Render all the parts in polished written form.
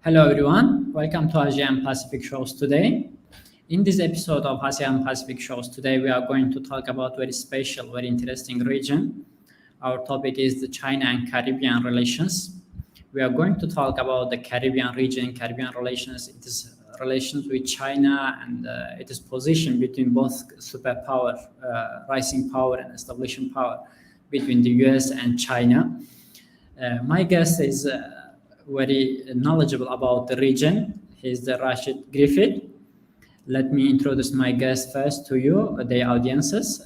Hello everyone, welcome to ASEAN Pacific Shows today. In this episode of ASEAN Pacific Shows today, we are going to talk about very special, very interesting region. Our topic is the China and Caribbean relations. We are going to talk about the Caribbean region, Caribbean relations. It is relations with China and it is position between both superpower, rising power and establishing power between the US and China. My guest is very knowledgeable about the region. He's the Rasheed Griffith. Let me introduce my guest first to you, the audiences.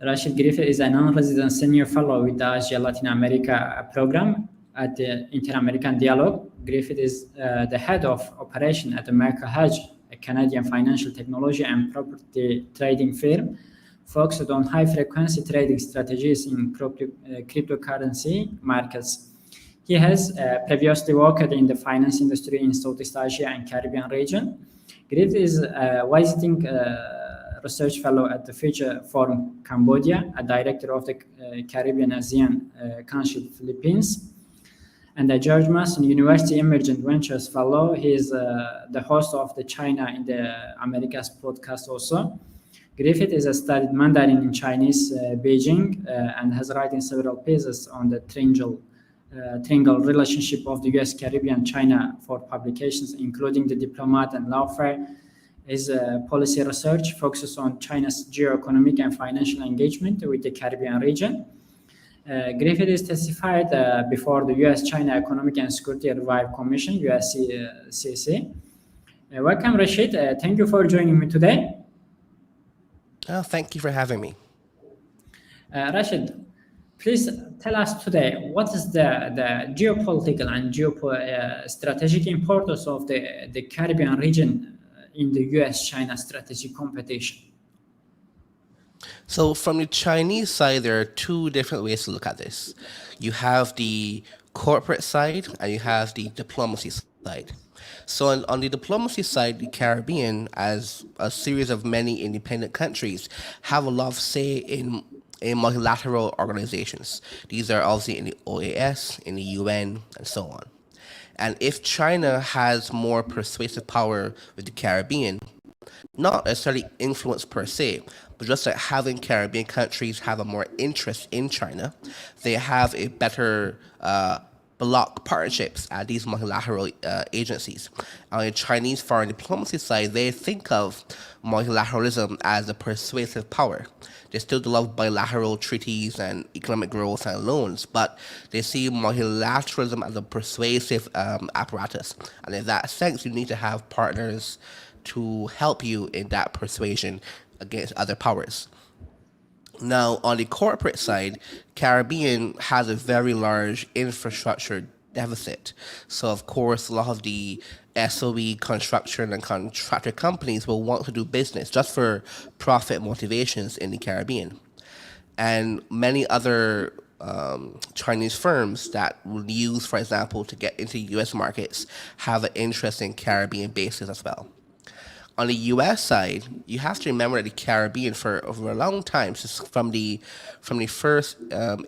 Rasheed Griffith is a non-resident senior fellow with the Asia Latin America program at the Inter-American Dialogue. Griffith is the head of operation at the Merkle Hedge, a Canadian financial technology and property trading firm focused on high-frequency trading strategies in cryptocurrency markets. He has previously worked in the finance industry in Southeast Asia and Caribbean region. Griffith is a visiting research fellow at the Future Forum Cambodia, a director of the Caribbean ASEAN Council Philippines, and a George Mason University Emergent Ventures fellow. He is the host of the China in the Americas podcast also. Griffith is studied Mandarin in Chinese, Beijing, and has written several pieces on the triangle relationship of the US, Caribbean, China for publications, including The Diplomat and Lawfare. His policy research focuses on China's geo-economic and financial engagement with the Caribbean region. Griffith is testified before the US-China Economic and Security Review Commission, USCC. Welcome, Rasheed. Thank you for joining me today. Oh, thank you for having me. Rasheed, please tell us today what is the geopolitical and strategic importance of the Caribbean region in the US-China strategic competition? So from the Chinese side, there are two different ways to look at this. You have the corporate side and you have the diplomacy side. So on the diplomacy side, the Caribbean, as a series of many independent countries, have a lot of say in multilateral organizations. These are obviously in the OAS, in the UN, and so on. And if China has more persuasive power with the Caribbean, not necessarily influence per se, but just like having Caribbean countries have a more interest in China, they have a better block partnerships at these multilateral agencies. On the Chinese foreign diplomacy side, they think of multilateralism as a persuasive power. They still love bilateral treaties and economic growth and loans, but they see multilateralism as a persuasive apparatus. And in that sense, you need to have partners to help you in that persuasion against other powers. Now, on the corporate side, Caribbean has a very large infrastructure deficit. So, of course, a lot of the SOE construction and contractor companies will want to do business just for profit motivations in the Caribbean. And many other Chinese firms that will use, for example, to get into US markets have an interest in Caribbean bases as well. On the U.S. side, you have to remember that the Caribbean, for over a long time, since from the first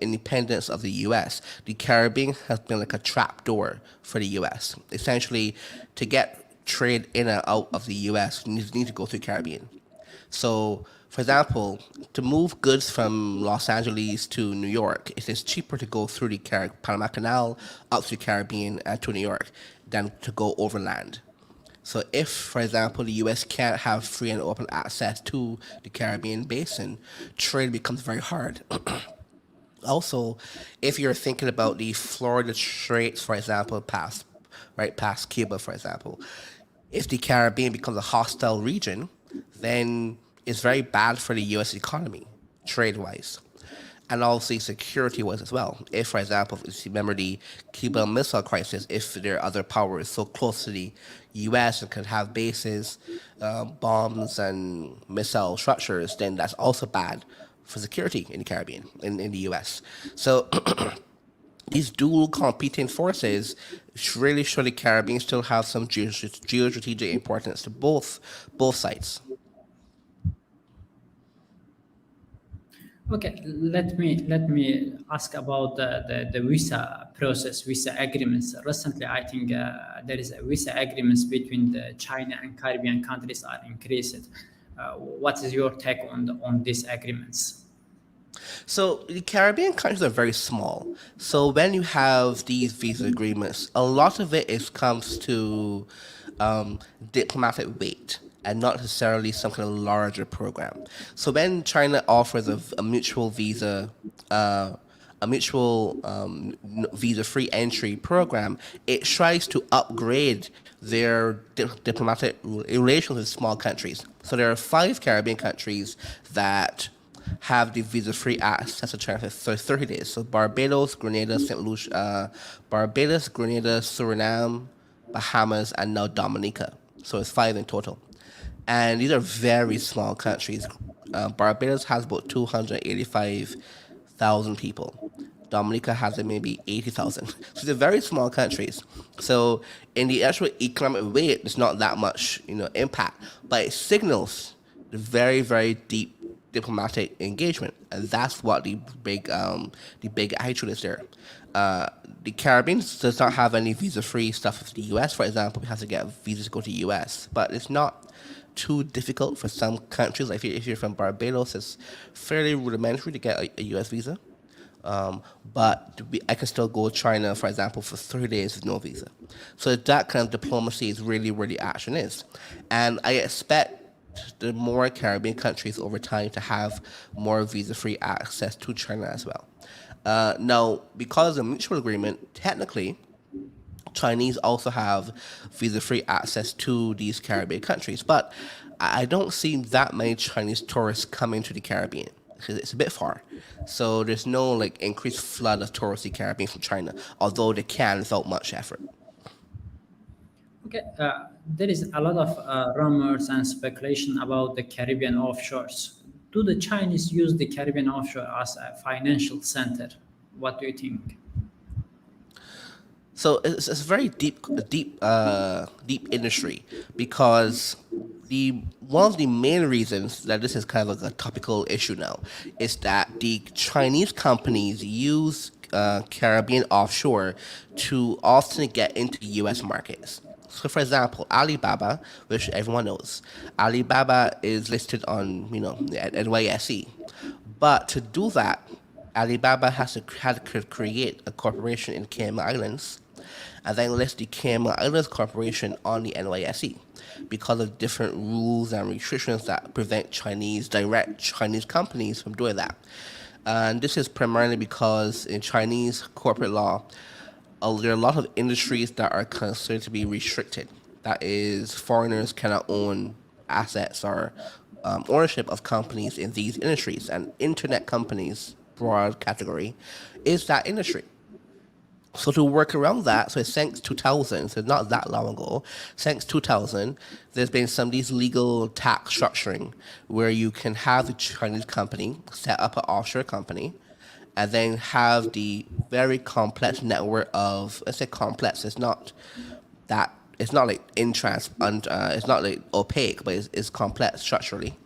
independence of the U.S., the Caribbean has been like a trap door for the U.S. Essentially, to get trade in and out of the U.S., you need to go through the Caribbean. So, for example, to move goods from Los Angeles to New York, it is cheaper to go through the Panama Canal up to the Caribbean and to New York than to go overland. So if, for example, the U.S. can't have free and open access to the Caribbean basin, trade becomes very hard. Also, if you're thinking about the Florida Straits, for example, past Cuba, for example, if the Caribbean becomes a hostile region, then it's very bad for the U.S. economy, trade-wise. And obviously security-wise as well. If, for example, if you remember the Cuban Missile Crisis, if there are other powers so close to the U.S. and can have bases, bombs, and missile structures, then that's also bad for security in the Caribbean, in the U.S. So these dual competing forces really show the Caribbean still have some geostrategic importance to both sides. Okay, let me ask about the visa process, visa agreements. Recently, I think there is a visa agreements between the China and Caribbean countries are increased. What is your take on these agreements? So the Caribbean countries are very small. So when you have these visa agreements, a lot of it is comes to diplomatic weight and not necessarily some kind of larger program. So when China offers a mutual visa, uh, a mutual visa-free entry program, it tries to upgrade their diplomatic relations with small countries. So there are 5 Caribbean countries that have the visa-free access to China for 30 days. So Barbados, Grenada, Suriname, Bahamas, and now Dominica. So it's 5 in total. And these are very small countries. Barbados has about 285,000 people. Dominica has maybe 80,000. So they're very small countries. So in the actual economic weight, there's not that much, impact, but it signals the very, very deep diplomatic engagement, and that's what the big attitude is there. The Caribbean does not have any visa-free stuff with the U.S. For example, we have to get visas to go to the U.S., but it's not too difficult for some countries. Like if you're from Barbados, it's fairly rudimentary to get a U.S. visa. But I can still go to China, for example, for 30 days with no visa. So that kind of diplomacy is really, really action is. And I expect the more Caribbean countries over time to have more visa-free access to China as well. Now, because of the mutual agreement, technically, Chinese also have visa-free access to these Caribbean countries, but I don't see that many Chinese tourists coming to the Caribbean. It's a bit far, so there's no like increased flood of tourists in the Caribbean from China, although they can without much effort. Okay, there is a lot of rumors and speculation about the Caribbean offshores. Do the Chinese use the Caribbean offshore as a financial center? What do you think? So it's a very deep industry because the one of the main reasons that this is kind of like a topical issue now is that the Chinese companies use Caribbean offshore to often get into U.S. markets. So, for example, Alibaba, which everyone knows, Alibaba is listed on the NYSE, but to do that, Alibaba had to create a corporation in Cayman Islands and then list the Cayman Islands Corporation on the NYSE because of different rules and restrictions that prevent direct Chinese companies from doing that. And this is primarily because in Chinese corporate law, there are a lot of industries that are considered to be restricted. That is, foreigners cannot own assets or ownership of companies in these industries. And internet companies, broad category, is that industry. So to work around that, so since 2000, so not that long ago, since 2000, there's been some of these legal tax structuring where you can have a Chinese company set up an offshore company and then have the very complex network of, let's say complex, that, it's not like it's not like opaque, but it's complex structurally,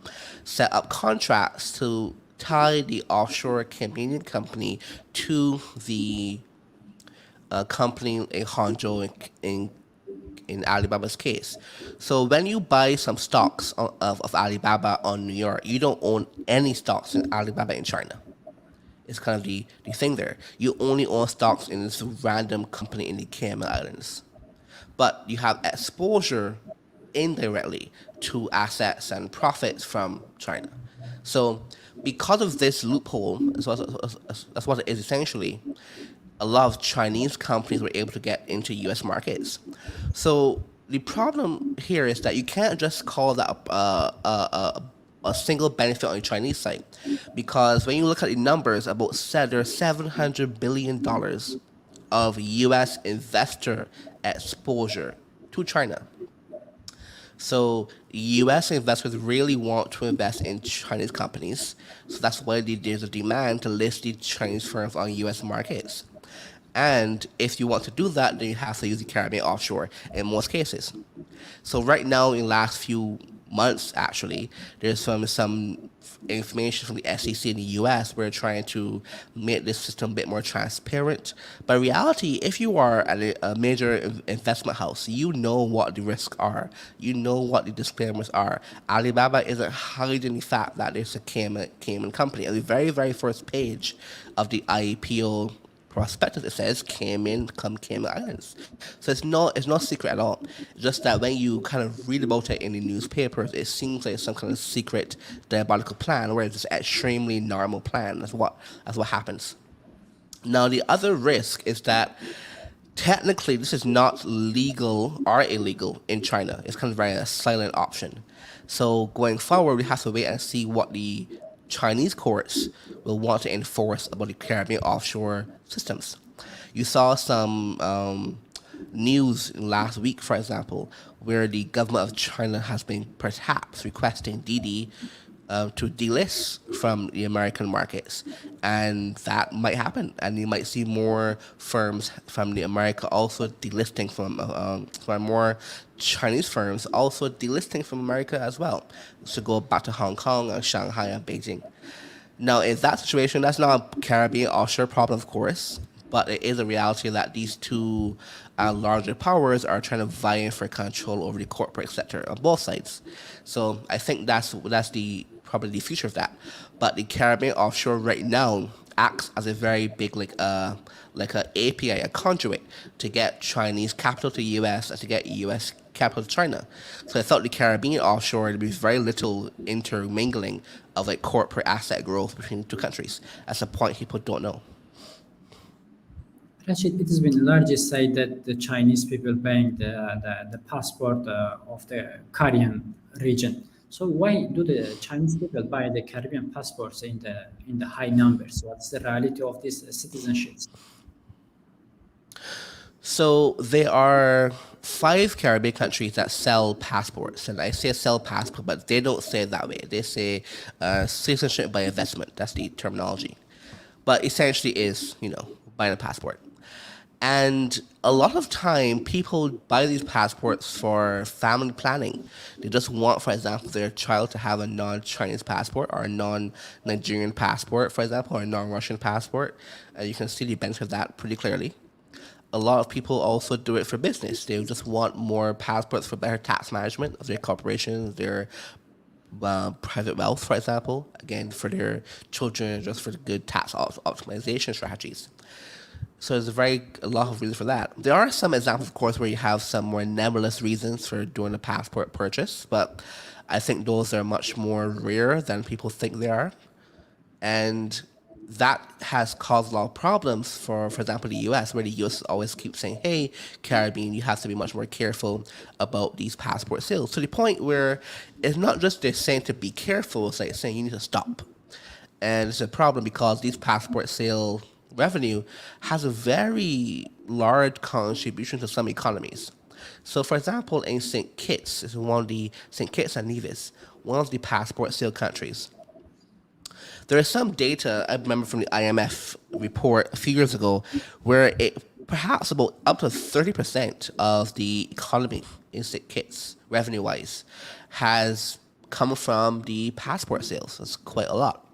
set up contracts to tie the offshore Canadian company to the company in Hangzhou in Alibaba's case. So when you buy some stocks of Alibaba on New York, you don't own any stocks in Alibaba in China. It's kind of the thing there. You only own stocks in this random company in the Cayman Islands. But you have exposure indirectly to assets and profits from China. So because of this loophole, that's what it is essentially, a lot of Chinese companies were able to get into U.S. markets. So the problem here is that you can't just call that a single benefit on the Chinese side, because when you look at the numbers, there's $700 billion of U.S. investor exposure to China. So U.S. investors really want to invest in Chinese companies. So that's why there's a demand to list the Chinese firms on U.S. markets. And if you want to do that, then you have to use the Caribbean offshore in most cases. So right now, in the last few months, actually, there's some information from the SEC in the US where they're trying to make this system a bit more transparent. But in reality, if you are at a major investment house, you know what the risks are. You know what the disclaimers are. Alibaba isn't hiding the fact that there's a Cayman company. At the very, very first page of the IPO prospectus, it says Cayman Islands. So it's no secret at all. It's just that when you kind of read about it in the newspapers, it seems like some kind of secret diabolical plan, whereas it's an extremely normal plan. That's what happens. Now the other risk is that technically this is not legal or illegal in China. It's kind of very a silent option. So going forward, we have to wait and see what the Chinese courts will want to enforce about the Caribbean offshore systems. You saw some news last week, for example, where the government of China has been perhaps requesting Didi to delist from the American markets, and that might happen, and you might see more firms from the America also delisting from more Chinese firms also delisting from America as well, to go back to Hong Kong and Shanghai and Beijing. Now, in that situation, that's not a Caribbean offshore problem, of course, but it is a reality that these two larger powers are trying to vie for control over the corporate sector on both sides. So I think that's the probably the future of that. But the Caribbean offshore right now acts as a very big like a API, a conduit to get Chinese capital to US and to get US capital to China. So I thought the Caribbean offshore would be very little intermingling of like corporate asset growth between the two countries. That's a point people don't know. Rashid, it has been largely said that the Chinese people buying the passport of the Caribbean region. So why do the Chinese people buy the Caribbean passports in the high numbers? What's the reality of these citizenships? So there are 5 Caribbean countries that sell passports, and I say sell passport, but they don't say it that way. They say citizenship by investment. That's the terminology, but essentially is buying a passport. And a lot of time, people buy these passports for family planning. They just want, for example, their child to have a non-Chinese passport or a non-Nigerian passport, for example, or a non-Russian passport. You can see the benefit of that pretty clearly. A lot of people also do it for business. They just want more passports for better tax management of their corporations, their private wealth, for example, again, for their children, just for the good tax optimization strategies. So there's a lot of reasons for that. There are some examples, of course, where you have some more nebulous reasons for doing a passport purchase, but I think those are much more rare than people think they are. And that has caused a lot of problems for example, the US, where the US always keeps saying, hey, Caribbean, you have to be much more careful about these passport sales. To the point where it's not just they're saying to be careful, it's like saying you need to stop. And it's a problem because these passport sale revenue has a very large contribution to some economies. So, for example, in St. Kitts, is one of the St. Kitts and Nevis, one of the passport sale countries. There is some data I remember from the IMF report a few years ago where it perhaps about up to 30% of the economy in St. Kitts, revenue-wise, has come from the passport sales. That's quite a lot.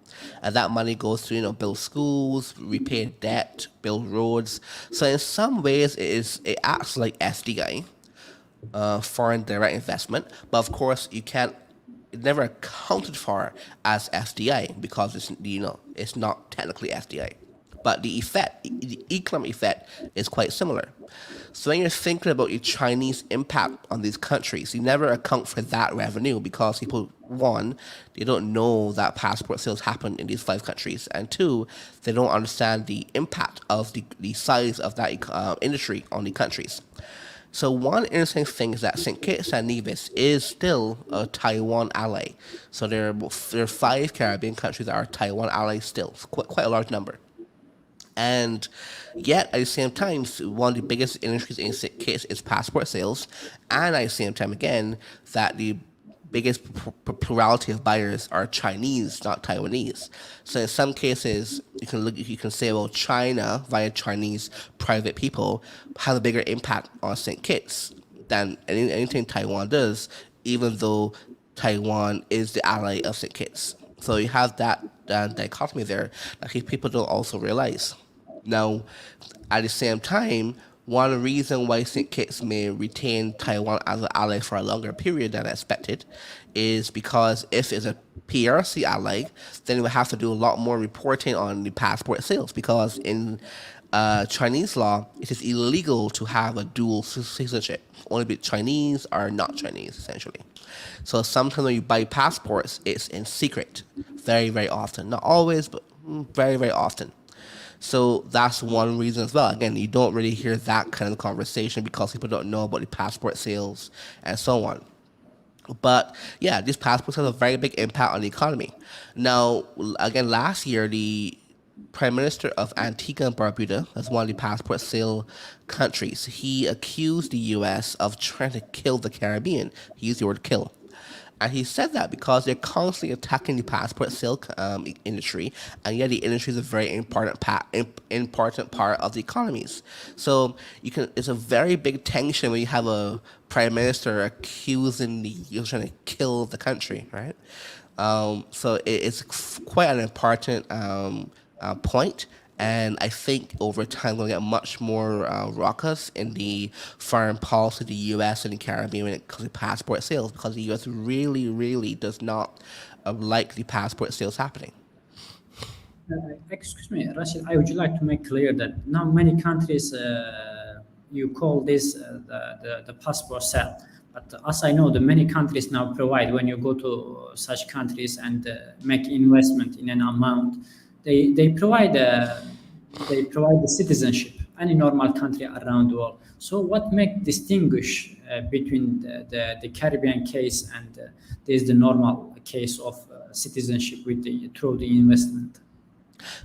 And that money goes to, build schools, repay debt, build roads. So in some ways, it acts like FDI, foreign direct investment. But of course, it never accounted for as FDI because it's not technically FDI. But the economic effect is quite similar. So when you're thinking about your Chinese impact on these countries, you never account for that revenue because people, one, they don't know that passport sales happen in these 5 countries, and two, they don't understand the impact of the size of that industry on the countries. So one interesting thing is that St. Kitts and Nevis is still a Taiwan ally. So there are 5 Caribbean countries that are Taiwan allies still. It's quite a large number. And yet, at the same time, one of the biggest industries in St. Kitts is passport sales. And at the same time, again, that the biggest plurality of buyers are Chinese, not Taiwanese. So in some cases, you can say, well, China via Chinese private people have a bigger impact on St. Kitts than anything Taiwan does, even though Taiwan is the ally of St. Kitts. So you have that dichotomy there that people don't also realize. Now, at the same time, one reason why St. Kitts may retain Taiwan as an ally for a longer period than expected is because if it's a PRC ally, then we have to do a lot more reporting on the passport sales because in Chinese law, it is illegal to have a dual citizenship. Only be Chinese or not Chinese, essentially. So sometimes when you buy passports, it's in secret, very, very often. Not always, but very, very often. So that's one reason as well. Again, you don't really hear that kind of conversation because people don't know about the passport sales and so on. But yeah, these passports have a very big impact on the economy. Now, again, last year, the Prime Minister of Antigua and Barbuda, that's one of the passport sale countries, he accused the U.S. of trying to kill the Caribbean. He used the word kill. And he said that because they're constantly attacking the passport sale industry, and yet the industry is a very important part of the economies. So it's a very big tension when you have a prime minister accusing you're trying to kill the country, right? So it's quite an important point. And I think over time we'll get much more raucous in the foreign policy of the U.S. and the Caribbean when it comes to passport sales because the U.S. really, really does not like the passport sales happening. Excuse me, Rashid, I would like to make clear that now many countries you call this the passport sale. But as I know, the many countries now provide when you go to such countries and make investment in an amount, they provide the citizenship any normal country around the world. So what make distinguish between the Caribbean case and there's the normal case of citizenship with through the investment?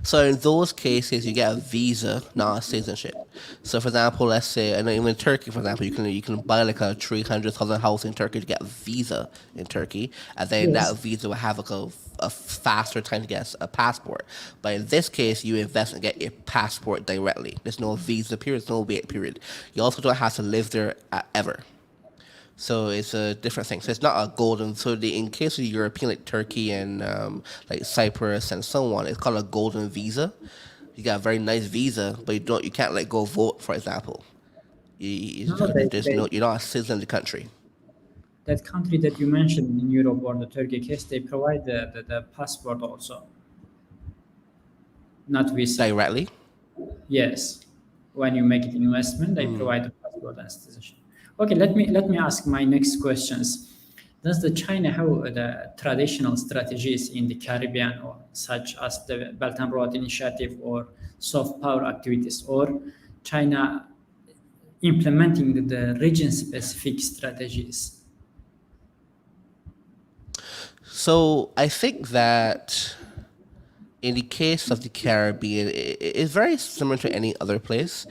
So in those cases, you get a visa, not a citizenship. So for example, let's say, and even in Turkey, for example, you can buy like a 300,000 house in Turkey to get a visa in Turkey, and then Yes. that visa will have like a faster time to get a passport. But in this case, you invest and get your passport directly. There's no visa period, there's no wait period. You also don't have to live there ever. So it's a different thing. So it's not a golden. So in case of the European, like Turkey and like Cyprus and so on, it's called a golden visa. You got a very nice visa, but you can't like go vote, for example. No, no, You're not a citizen of the country that country that you mentioned in Europe or the Turkey case, they provide the passport also, not visa. directly. Yes, when you make it investment, they provide the passport and citizenship. Okay, let me ask my next questions. Does the China have the traditional strategies in the Caribbean, or such as the Belt and Road Initiative or soft power activities, or China implementing the region-specific strategies? So I think that in the case of the Caribbean, it's very similar to any other place.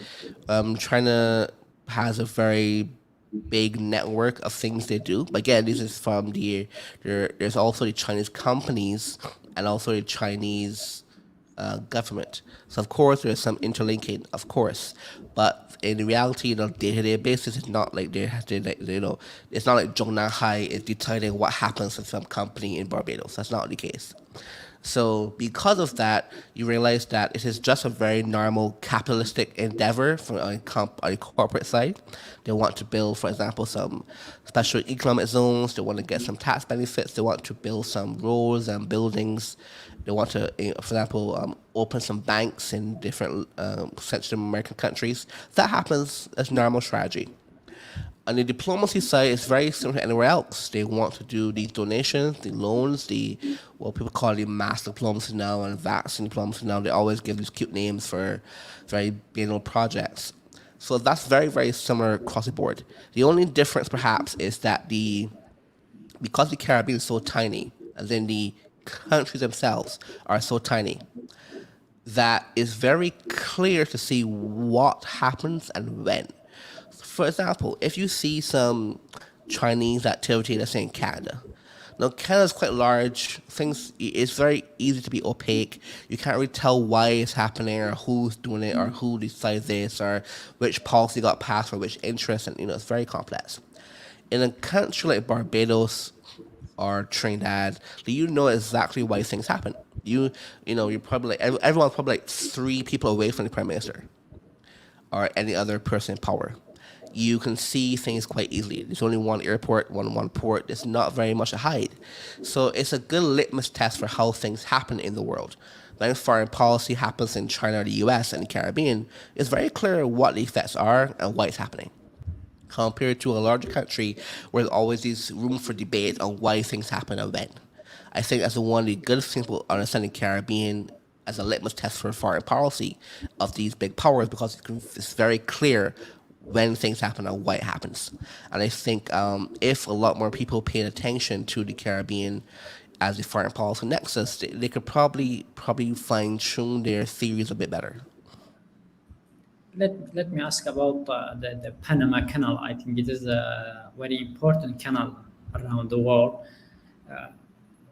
China has a very big network of things they do. But again, this is from there's also the Chinese companies and also the Chinese government. So of course there's some interlinking, of course, but in reality, on a day-to-day basis, it's not like it's not like Zhongnanhai is deciding what happens in some company in Barbados. That's not the case. So because of that, you realize that it is just a very normal capitalistic endeavor from a corporate side. They want to build, for example, some special economic zones. They want to get some tax benefits. They want to build some roads and buildings. They want to, for example, open some banks in different Central American countries. That happens as normal strategy. On the diplomacy side, it's very similar to anywhere else. They want to do these donations, the loans, what people call the mass diplomacy now and vaccine diplomacy now. They always give these cute names for very banal projects. So that's very, very similar across the board. The only difference, perhaps, is that because the Caribbean is so tiny, and then the countries themselves are so tiny, that it's very clear to see what happens and when. For example, if you see some Chinese activity, let's say in Canada. Now, Canada is quite large. It's very easy to be opaque. You can't really tell why it's happening or who's doing it or who decides this or which policy got passed for which interest, and it's very complex. In a country like Barbados, or Trinidad, you know exactly why things happen. You're probably like everyone's probably like 3 people away from the prime minister or any other person in power. You can see things quite easily. There's only one airport, one port. There's not very much to hide. So it's a good litmus test for how things happen in the world. When foreign policy happens in China or the US and the Caribbean, it's very clear what the effects are and why it's happening. Compared to a larger country where there's always this room for debate on why things happen and when. I think that's one of the good things about understanding Caribbean as a litmus test for foreign policy of these big powers because it's very clear when things happen and why it happens. And I think if a lot more people paid attention to the Caribbean as a foreign policy nexus, they could probably fine tune their theories a bit better. Let me ask about the Panama Canal. I think it is a very important canal around the world.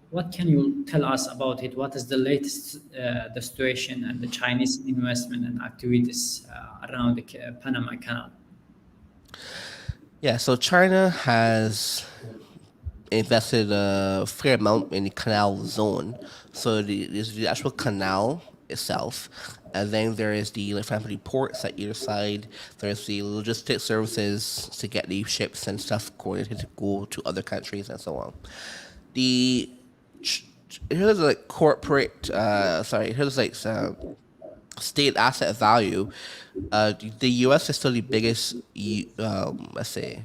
What can you tell us about it? What is the latest the situation and the Chinese investment and activities around the Panama Canal? Yeah, so China has invested a fair amount in the canal zone. So there's the actual canal itself, and then there is the, like, for example, the ports at either side. There's the logistic services to get the ships and stuff coordinated to go to other countries and so on. The here's like corporate. Here's like state asset value. The U.S. is still the biggest. Let's say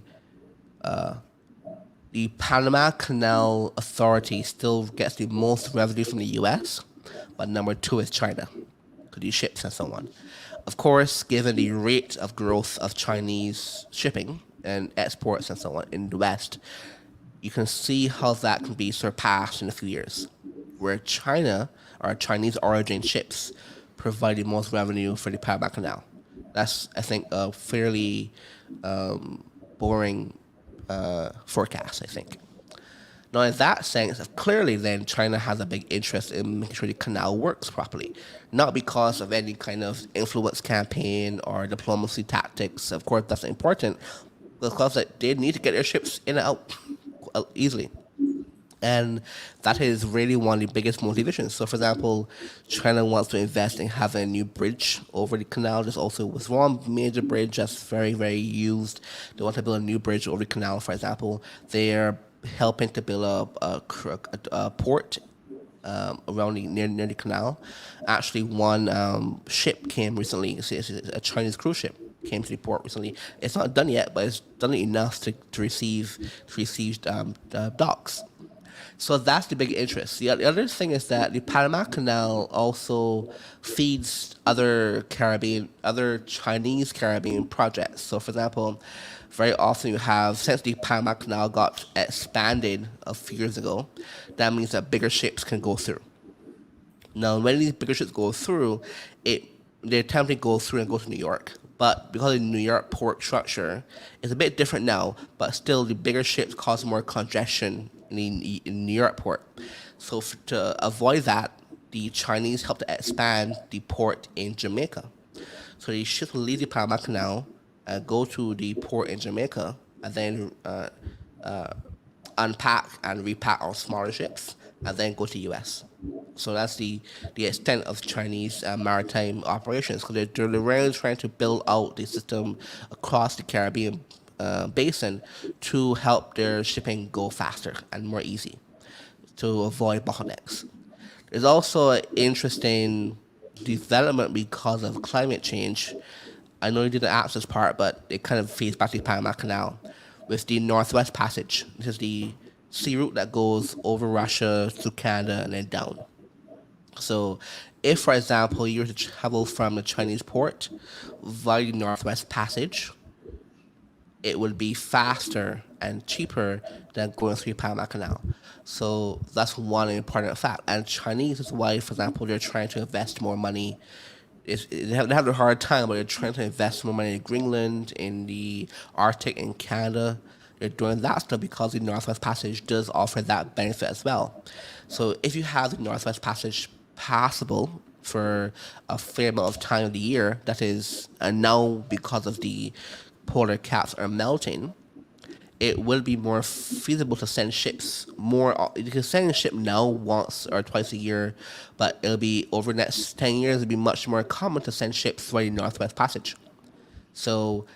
the Panama Canal Authority still gets the most revenue from the U.S., but number 2 is China, because these ships and so on. Of course, given the rate of growth of Chinese shipping and exports and so on in the West, you can see how that can be surpassed in a few years, where China or Chinese origin ships provide the most revenue for the Panama Canal. That's, I think, a fairly boring forecast, I think. Now, in that sense, clearly then China has a big interest in making sure the canal works properly. Not because of any kind of influence campaign or diplomacy tactics. Of course, that's important. Because they need to get their ships in and out easily. And that is really one of the biggest motivations. So, for example, China wants to invest in having a new bridge over the canal. There's also was one major bridge that's very, very used. They want to build a new bridge over the canal, for example. They're helping to build a port around near the canal. Actually, one ship came recently. It's a Chinese cruise ship came to the port recently. It's not done yet, but it's done enough to receive docks. So that's the big interest. The other thing is that the Panama Canal also feeds other Chinese Caribbean projects. So, for example, very often you have, since the Panama Canal got expanded a few years ago, that means that bigger ships can go through. Now, when these bigger ships go through, they attempt to go through and go to New York. But because of the New York port structure, it's a bit different now, but still the bigger ships cause more congestion in New York port. So to avoid that, the Chinese helped to expand the port in Jamaica. So they ships will leave the Panama Canal and go to the port in Jamaica and then unpack and repack on smaller ships and then go to US. So that's the extent of Chinese maritime operations, because they're really trying to build out the system across the Caribbean basin to help their shipping go faster and more easy to avoid bottlenecks. There's also an interesting development because of climate change. I know you didn't ask this part, but it kind of feeds back to the Panama Canal with the Northwest Passage. This is the sea route that goes over Russia to Canada and then down. So if, for example, you were to travel from the Chinese port via the Northwest Passage, it would be faster and cheaper than going through the Panama Canal. So that's one important fact. And Chinese is why, for example, they're trying to invest more money. They have a hard time, but they're trying to invest more money in Greenland, in the Arctic, in Canada. They're doing that stuff because the Northwest Passage does offer that benefit as well. So if you have the Northwest Passage passable for a fair amount of time of the year, that is, and now because of the polar caps are melting, it will be more feasible to send ships more. You can send a ship now once or twice a year, but it'll be over the next 10 years, it'll be much more common to send ships through the Northwest Passage. So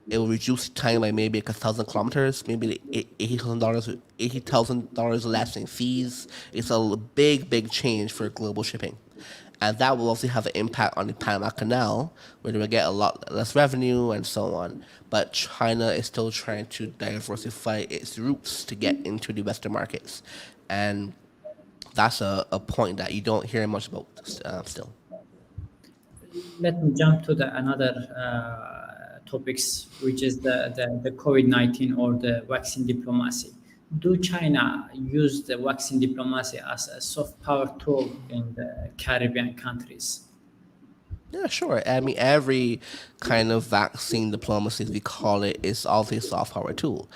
it will reduce time by maybe like 1,000 kilometers, maybe $80,000 less in fees. It's a big change for global shipping. And that will also have an impact on the Panama Canal, where they will get a lot less revenue and so on. But China is still trying to diversify its routes to get into the Western markets. And that's a point that you don't hear much about still. Let me jump to the another topics, which is the COVID-19 or the vaccine diplomacy. Do China use the vaccine diplomacy as a soft power tool in the Caribbean countries? Yeah, sure. I mean, every kind of vaccine diplomacy, as we call it, is also a soft power tool.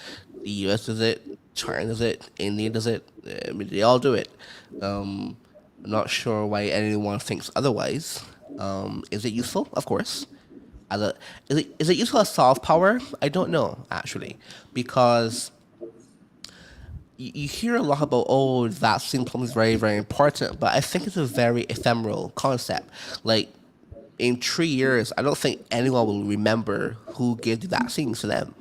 The U.S. does it, China does it, India does it. I mean, they all do it. I'm not sure why anyone thinks otherwise. Is it useful? Of course. Is it useful as soft power? I don't know actually, because you hear a lot about vaccine diplomacy is very important, but I think it's a very ephemeral concept. Like in 3 years, I don't think anyone will remember who gave the vaccines to them.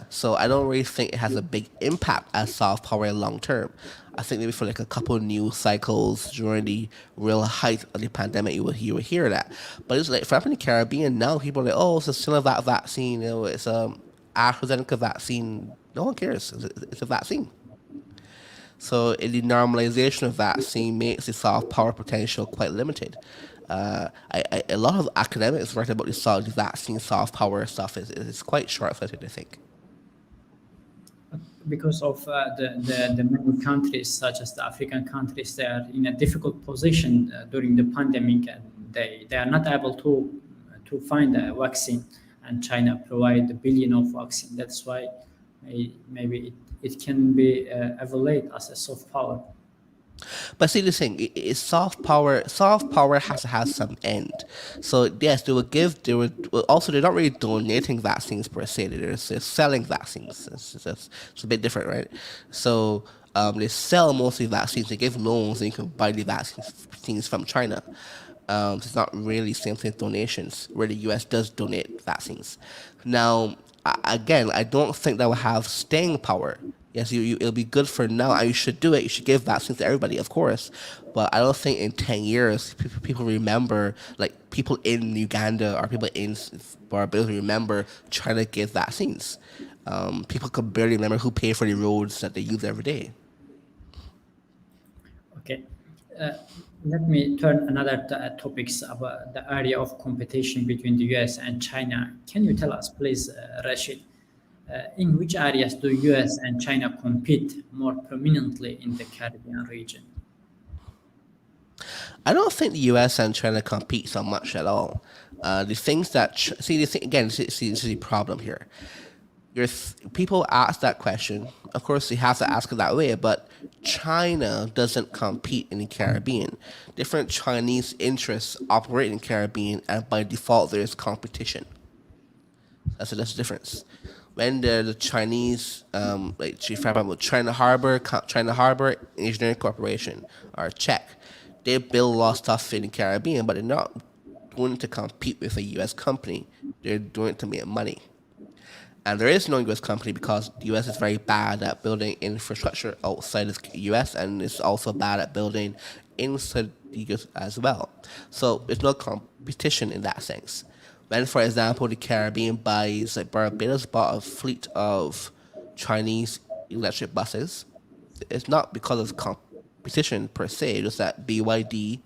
So I don't really think it has a big impact as soft power long term. I think maybe for like a couple of news cycles during the real height of the pandemic, you would hear that. But it's like for example in the Caribbean now, people are like, oh, it's a Sinovac vaccine, it's a AstraZeneca vaccine. No one cares. It's a vaccine. So the normalization of vaccine makes the soft power potential quite limited. A lot of academics write about the vaccine soft power stuff is quite short-sighted, I think. Because of the many countries, such as the African countries, they are in a difficult position during the pandemic, and they are not able to find a vaccine. And China provide a billion of vaccine. That's why maybe it can be evaluated as a soft power. But see, the thing is, soft power. Soft power has to have some end. So yes, they will give. They would well, also. They're not really donating vaccines per se. They're selling vaccines. It's a bit different, right? So they sell mostly vaccines. They give loans, and you can buy the vaccines from China. It's not really same thing as donations, where the U.S. does donate vaccines. Now, again, I don't think that will have staying power. Yes, it'll be good for now, and you should do it. You should give vaccines to everybody, of course. But I don't think in 10 years, people remember, like people in Uganda or people in Barbados remember trying to give vaccines. People can barely remember who paid for the roads that they use every day. Okay. Uh, Let me turn another topics about the area of competition between the US and China. Can you tell us, please, Rashid, in which areas do US and China compete more prominently in the Caribbean region? I don't think the U.S. and China compete so much at all. The things that see the thing again, see this is the problem here. People ask that question. Of course, they have to ask it that way. But China doesn't compete in the Caribbean. Different Chinese interests operate in the Caribbean, and by default, there is competition. That's the difference. When the Chinese, like for example, China Harbor Engineering Corporation, or Czech, they build a lot of stuff in the Caribbean, but they're not doing it to compete with a U.S. company. They're doing it to make money. And there is no U.S. company because the U.S. is very bad at building infrastructure outside of the U.S. and it's also bad at building inside the U.S. as well. So there's no competition in that sense. When, for example, the Caribbean buys, like Barbados bought a fleet of Chinese electric buses, it's not because of competition per se, just that BYD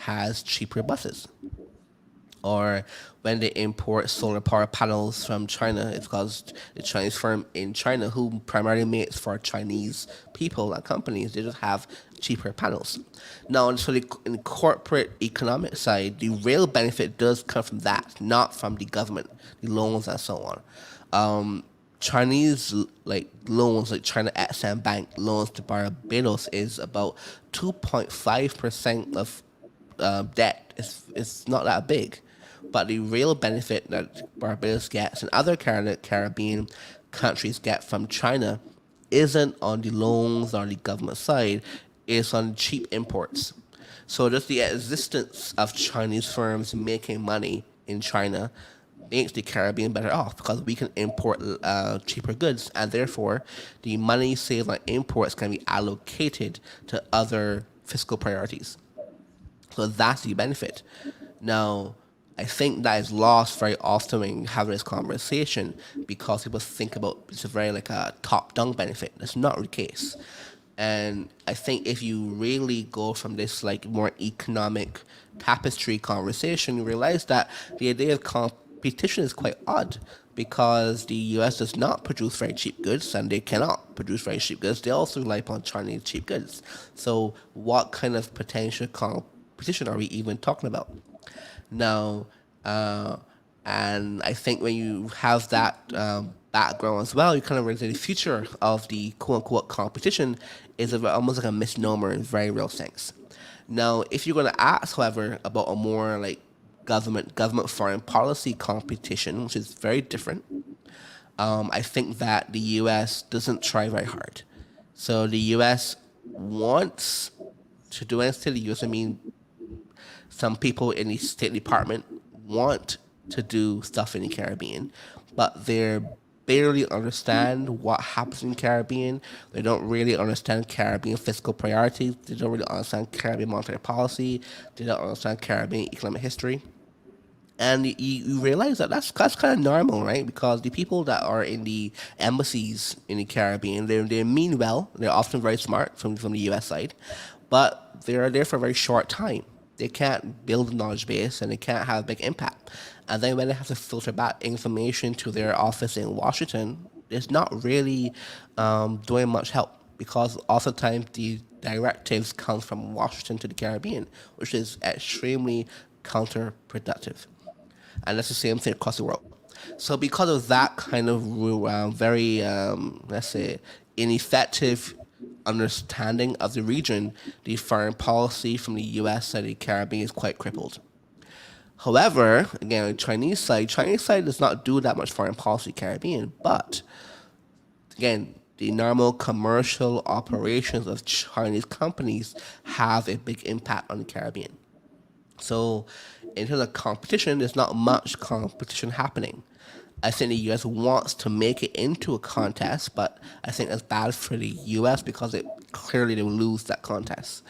has cheaper buses. Or when they import solar power panels from China, it's because the Chinese firm in China, who primarily makes for Chinese people and companies, they just have cheaper panels. Now, so in the corporate economic side, the real benefit does come from that, not from the government, the loans and so on. Chinese like loans, like China Exim Bank loans to Barbados is about 2.5% of debt. It's not that big. But the real benefit that Barbados gets and other Caribbean countries get from China isn't on the loans or the government side, it's on cheap imports. So just the existence of Chinese firms making money in China makes the Caribbean better off because we can import cheaper goods, and therefore the money saved on imports can be allocated to other fiscal priorities. So that's the benefit. Now, I think that is lost very often when you have this conversation because people think about it's a very like a top-down benefit. That's not the case. And I think if you really go from this like more economic tapestry conversation, you realize that the idea of competition is quite odd because the US does not produce very cheap goods and they cannot produce very cheap goods. They also rely upon Chinese cheap goods. So what kind of potential competition are we even talking about? Now, and I think when you have that background as well, you kind of realize the future of the quote unquote competition is almost like a misnomer in very real sense. Now, if you're going to ask, however, about a more like government foreign policy competition, which is very different, I think that the U.S. doesn't try very hard. So the U.S. wants to do anything. The U.S. I mean, some people in the State Department want to do stuff in the Caribbean, but they barely understand what happens in the Caribbean. They don't really understand Caribbean fiscal priorities. They don't really understand Caribbean monetary policy. They don't understand Caribbean economic history. And you realize that that's kind of normal, right? Because the people that are in the embassies in the Caribbean, they mean well. They're often very smart from the U.S. side, but they're there for a very short time. They can't build a knowledge base and they can't have a big impact. And then when they have to filter back information to their office in Washington, it's not really doing much help because oftentimes the directives come from Washington to the Caribbean, which is extremely counterproductive. And that's the same thing across the world. So because of that kind of very, let's say, ineffective understanding of the region, the foreign policy from the U.S. and the Caribbean is quite crippled. However, again, on the Chinese side does not do that much foreign policy in the Caribbean, but again, the normal commercial operations of Chinese companies have a big impact on the Caribbean. So, in terms of competition, there's not much competition happening. I think the U.S. wants to make it into a contest, but I think that's bad for the U.S. because it clearly they will lose that contest.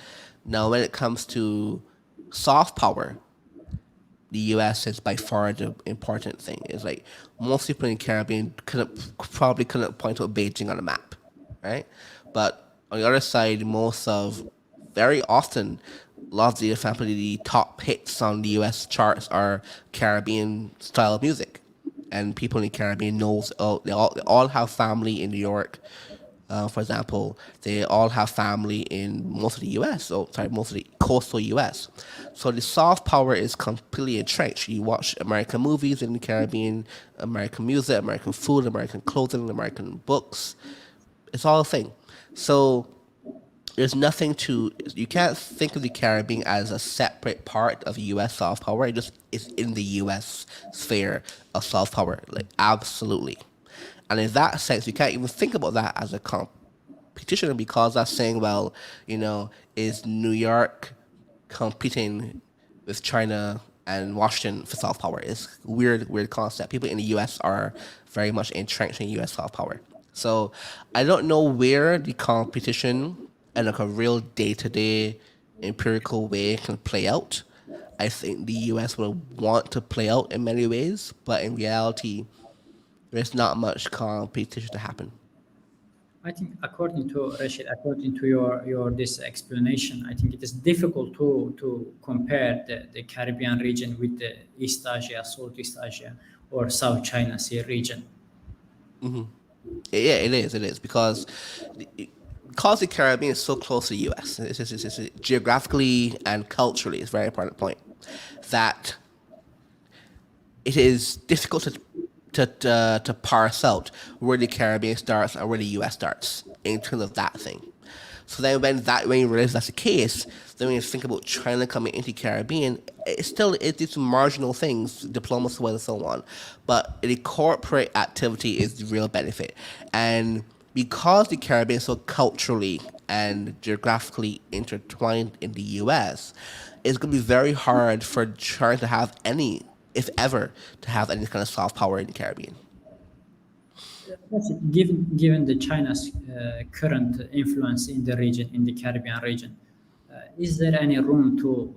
Now, when it comes to soft power, the U.S. is by far the important thing. It's like most people in the Caribbean probably couldn't point to Beijing on a map, right? But on the other side, very often, a lot of the, for example, the top hits on the U.S. charts are Caribbean style of music. And people in the Caribbean they all have family in New York. For example, they all have family in most of the U.S. Most of the coastal U.S. So the soft power is completely entrenched. You watch American movies in the Caribbean, American music, American food, American clothing, American books. It's all a thing. So there's nothing you can't think of the Caribbean as a separate part of U.S. soft power. It just is in the U.S. sphere of soft power, like absolutely. And in that sense, you can't even think about that as a competition because that's saying, well, is New York competing with China and Washington for soft power? It's weird concept. People in the U.S. are very much entrenched in U.S. soft power. So I don't know where the competition and like a real day-to-day empirical way can play out. I think the U.S. will want to play out in many ways, but in reality, there's not much competition to happen. I think according to Rashid, according to your this explanation, I think it is difficult to compare the Caribbean region with the East Asia, Southeast Asia, or South China Sea region. Yeah, it is because the Caribbean is so close to the U.S. It's geographically and culturally, it's a very important point that it is difficult to parse out where the Caribbean starts and where the U.S. starts in terms of that thing. So then when you realize that's the case, then when you think about China coming into the Caribbean, it's marginal things, diplomacy and so on. But the corporate activity is the real benefit. And because the Caribbean is so culturally and geographically intertwined in the US, it's going to be very hard for China to have any, if ever, to have any kind of soft power in the Caribbean. Given the China's current influence in the region, in the Caribbean region, is there any room to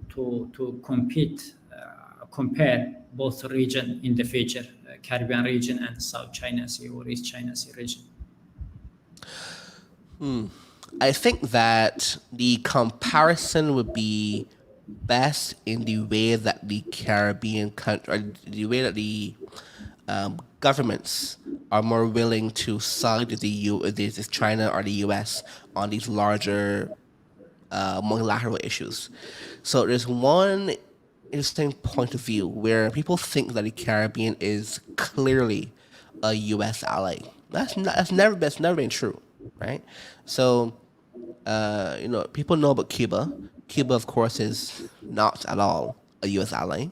compare both region in the future, Caribbean region and South China Sea or East China Sea region? I think that the comparison would be best in the way that the Caribbean country, or the way that the governments are more willing to side with with China or the U.S. on these larger multilateral issues. So there's one interesting point of view where people think that the Caribbean is clearly a U.S. ally. That's never been true, right? So people know about Cuba. Cuba, of course, is not at all a U.S. ally,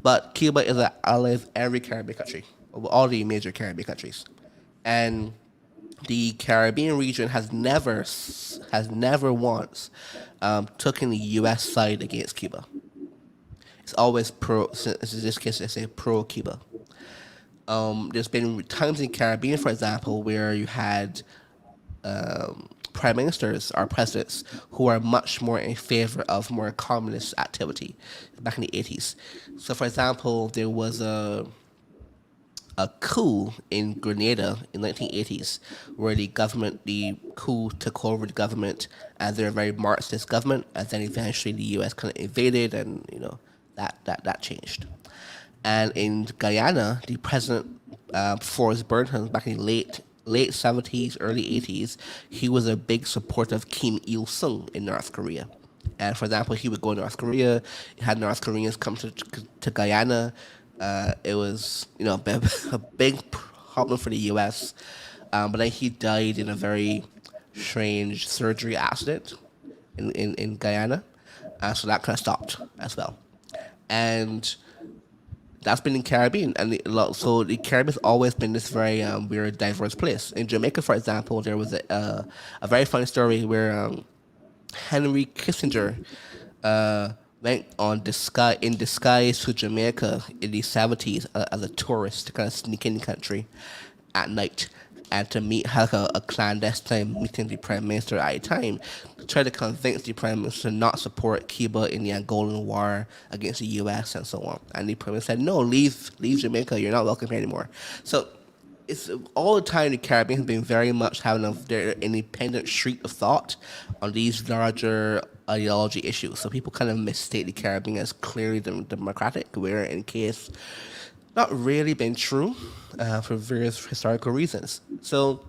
but Cuba is an ally of every Caribbean country, of all the major Caribbean countries, and the Caribbean region has never once taken the U.S. side against Cuba. It's always pro. In this case, they say pro Cuba. There's been times in the Caribbean, for example, where you had prime ministers or presidents who are much more in favor of more communist activity back in the 80s. So, for example, there was a coup in Grenada in 1980s where the coup took over the government and they're a very Marxist government, and then eventually the US kind of invaded, and that changed. And in Guyana, the president Forrest Burnham back in the late 70s, early 80s, he was a big supporter of Kim Il Sung in North Korea. And for example, he would go to North Korea, had North Koreans come to Guyana. It was a big problem for the U.S. But then he died in a very strange surgery accident in Guyana, so that kind of stopped as well. And that's been in Caribbean, and so the Caribbean has always been this very weird, diverse place. In Jamaica, for example, there was a very funny story where Henry Kissinger went in disguise to Jamaica in the 70s as a tourist to kind of sneak in the country at night and to meet have a clandestine meeting the prime minister at a time to try to convince the prime minister to not support Cuba in the Angolan war against the U.S. and so on. And the prime minister said, "No, leave Jamaica. You're not welcome here anymore." So it's all the time the Caribbean has been very much having their independent street of thought on these larger ideology issues. So people kind of mistake the Caribbean as clearly democratic, where in case not really been true for various historical reasons. So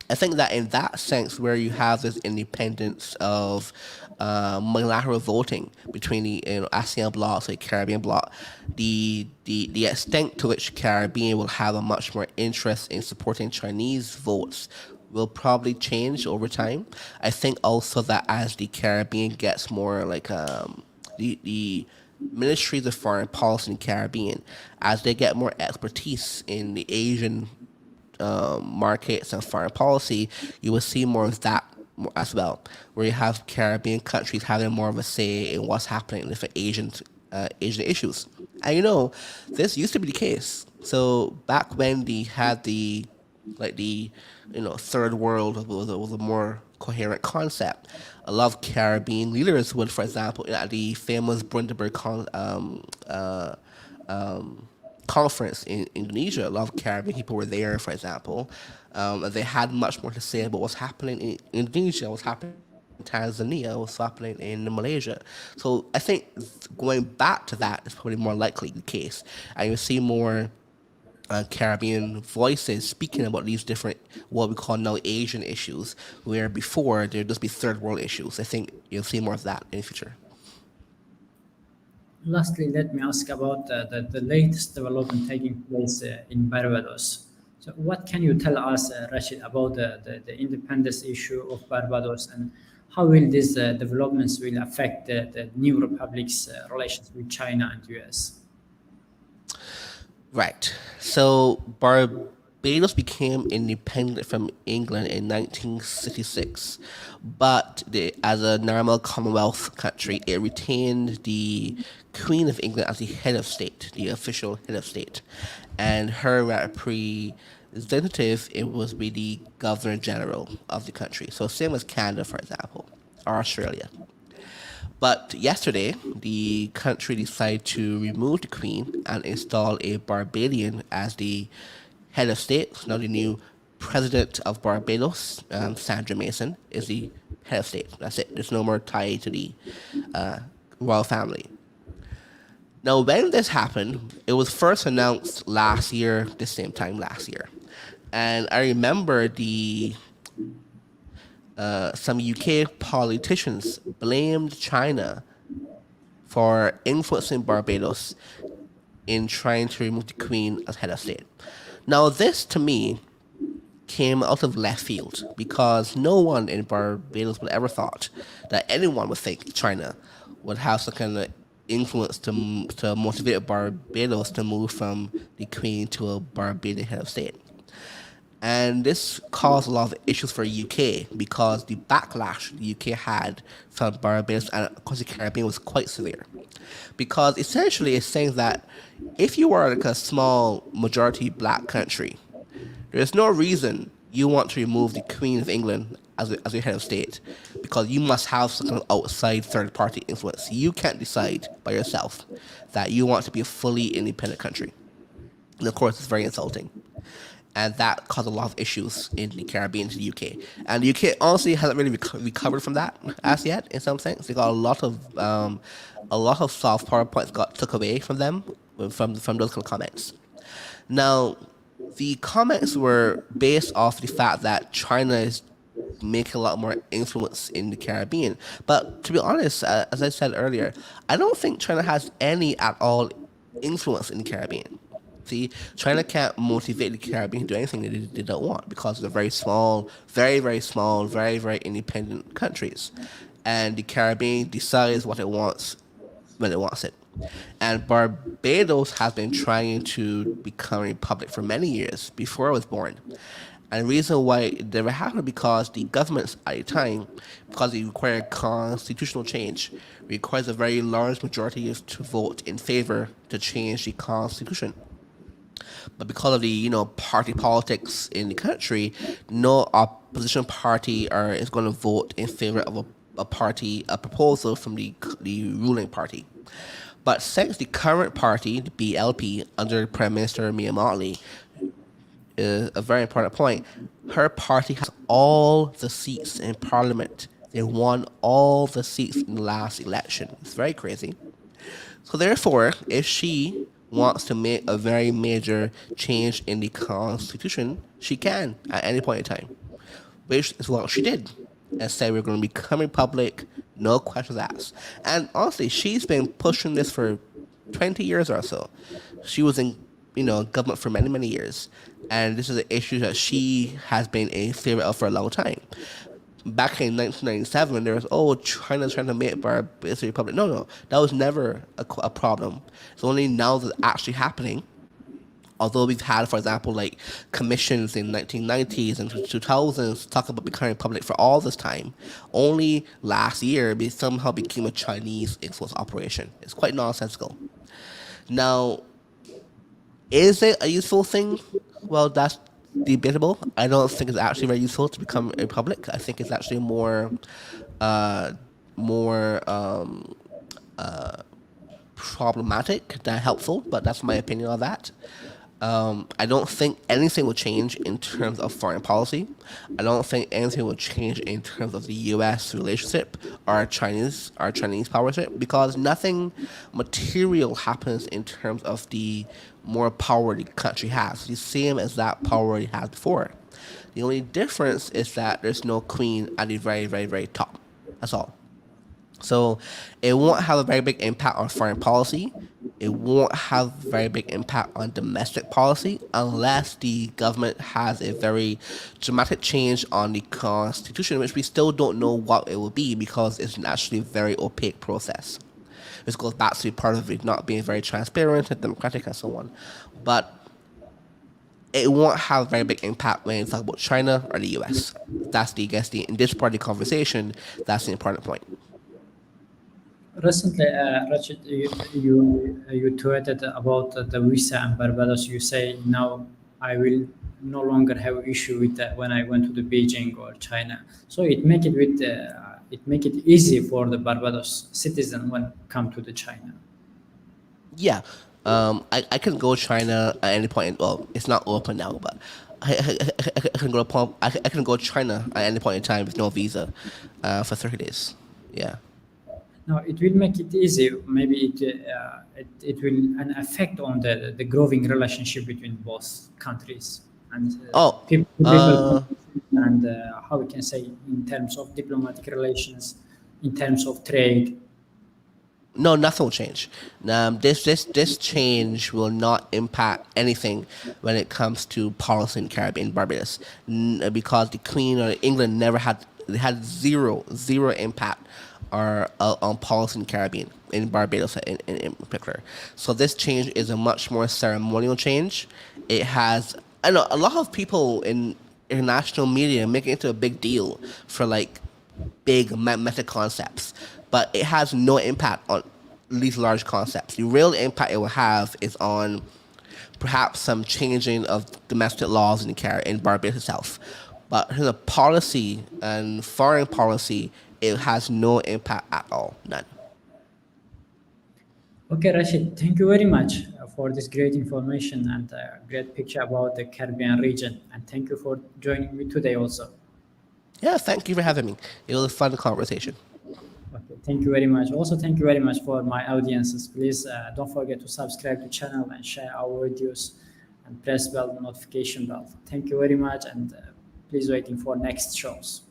I think that in that sense, where you have this independence of multilateral voting between the ASEAN bloc, so the Caribbean bloc, the extent to which Caribbean will have a much more interest in supporting Chinese votes will probably change over time. I think also that as the Caribbean gets more like the ministries of foreign policy in the Caribbean, as they get more expertise in the Asian markets and foreign policy, you will see more of that as well, where you have Caribbean countries having more of a say in what's happening in different Asian issues. And this used to be the case. So back when they had the third world was a more coherent concept. A lot of Caribbean leaders would, for example, at the famous Bundaberg conference in Indonesia, a lot of Caribbean people were there, for example. They had much more to say about what's happening in Indonesia, what's happening in Tanzania, what's happening in Malaysia. So I think going back to that is probably more likely the case. And you'll see more Caribbean voices speaking about these different, what we call now Asian issues, where before there'd just be third world issues. I think you'll see more of that in the future. Lastly, let me ask about the latest development taking place in Barbados. So what can you tell us, Rashid, about the independence issue of Barbados, and how will these developments will affect the new republic's relations with China and US? Right. So Barbados became independent from England in 1966, but as a normal Commonwealth country, it retained the Queen of England as the head of state, the official head of state, and her representative it was be the Governor General of the country. So same as Canada, for example, or Australia. But yesterday, the country decided to remove the Queen and install a Barbadian as the head of state. So now the new president of Barbados, Sandra Mason, is the head of state. That's it. There's no more tie to the royal family. Now, when this happened, it was first announced last year, the same time last year. And I remember some UK politicians blamed China for influencing Barbados in trying to remove the Queen as head of state. Now, this to me came out of left field because no one in Barbados would ever thought that anyone would think China would have some kind of influence to motivate Barbados to move from the Queen to a Barbadian head of state. And this caused a lot of issues for UK because the backlash the UK had from Barbados and of course the Caribbean was quite severe. Because essentially it's saying that if you are like a small majority black country, there's no reason you want to remove the Queen of England as your head of state because you must have some kind of outside third party influence. You can't decide by yourself that you want to be a fully independent country. And of course it's very insulting. And that caused a lot of issues in the Caribbean to the UK. And the UK honestly hasn't really recovered from that as yet. In some sense, they got a lot of soft power points got took away from them from those kind of comments. Now, the comments were based off the fact that China is making a lot more influence in the Caribbean. But to be honest, as I said earlier, I don't think China has any at all influence in the Caribbean. See, China can't motivate the Caribbean to do anything they don't want because they're very small, very small, very independent countries. And the Caribbean decides what it wants when it wants it. And Barbados has been trying to become a republic for many years before it was born. And the reason why it never happened because the governments at the time, because it required constitutional change, requires a very large majority to vote in favor to change the constitution. But because of the party politics in the country, no opposition party is going to vote in favor of a proposal from the ruling party. But since the current party, the BLP, under Prime Minister Mia Mottley, is a very important point, her party has all the seats in Parliament. They won all the seats in the last election. It's very crazy. So therefore, if she wants to make a very major change in the constitution, she can at any point in time, which is what she did, and said we're going to become a republic, no questions asked. And honestly, she's been pushing this for 20 years or so. She was in government for many years, and this is an issue that she has been in favor of for a long time. Back in 1997, there was, China's trying to make Barbados a republic. No, that was never a problem. It's only now that it's actually happening. Although we've had, for example, like commissions in 1990s and 2000s talk about becoming a republic for all this time. Only last year, it somehow became a Chinese influence operation. It's quite nonsensical. Now, is it a useful thing? Well, that's debatable. I don't think it's actually very useful to become a republic. I think it's actually more problematic than helpful, but that's my opinion on that. I don't think anything will change in terms of foreign policy. I don't think anything will change in terms of the U.S. relationship or Chinese powership because nothing material happens in terms of the more power the country has. The same as that power it had before. The only difference is that there's no queen at the very top. That's all. So it won't have a very big impact on foreign policy. it won't have very big impact on domestic policy unless the government has a very dramatic change on the constitution, which we still don't know what it will be because it's actually a very opaque process. This goes back to part of it not being very transparent and democratic and so on. But it won't have very big impact when you talk about China or the US. That's in this part of the conversation, that's the important point. Recently, Rachid, you tweeted about the visa and Barbados. You say now I will no longer have issue with that when I went to the Beijing or China. So it make it easy for the Barbados citizen when come to the China. Yeah, I can go China at any point. Well, it's not open now, but I can go I can go China at any point in time with no visa for 30 days. Yeah. Now it will make it easy. Maybe it will an effect on the growing relationship between both countries and Oh, people and how we can say in terms of diplomatic relations, in terms of trade. no, nothing will change. This change will not impact anything when it comes to policy in Caribbean Barbados, because the Queen or England never had they had zero impact or on policy in Caribbean in Barbados in particular. So this change is a much more ceremonial change. It has I know a lot of people in international media make it into a big deal for like big meta concepts, but it has no impact on these large concepts. The real impact it will have is on perhaps some changing of domestic laws in Barbados itself. But in the policy and foreign policy, it has no impact at all, none. Okay, Rashid, thank you very much for this great information and great picture about the Caribbean region. And thank you for joining me today also. Yeah, thank you for having me. It was a fun conversation. Okay, thank you very much. Also, thank you very much for my audiences. Please don't forget to subscribe to channel and share our videos and press bell notification bell. Thank you very much, and please waiting for next shows.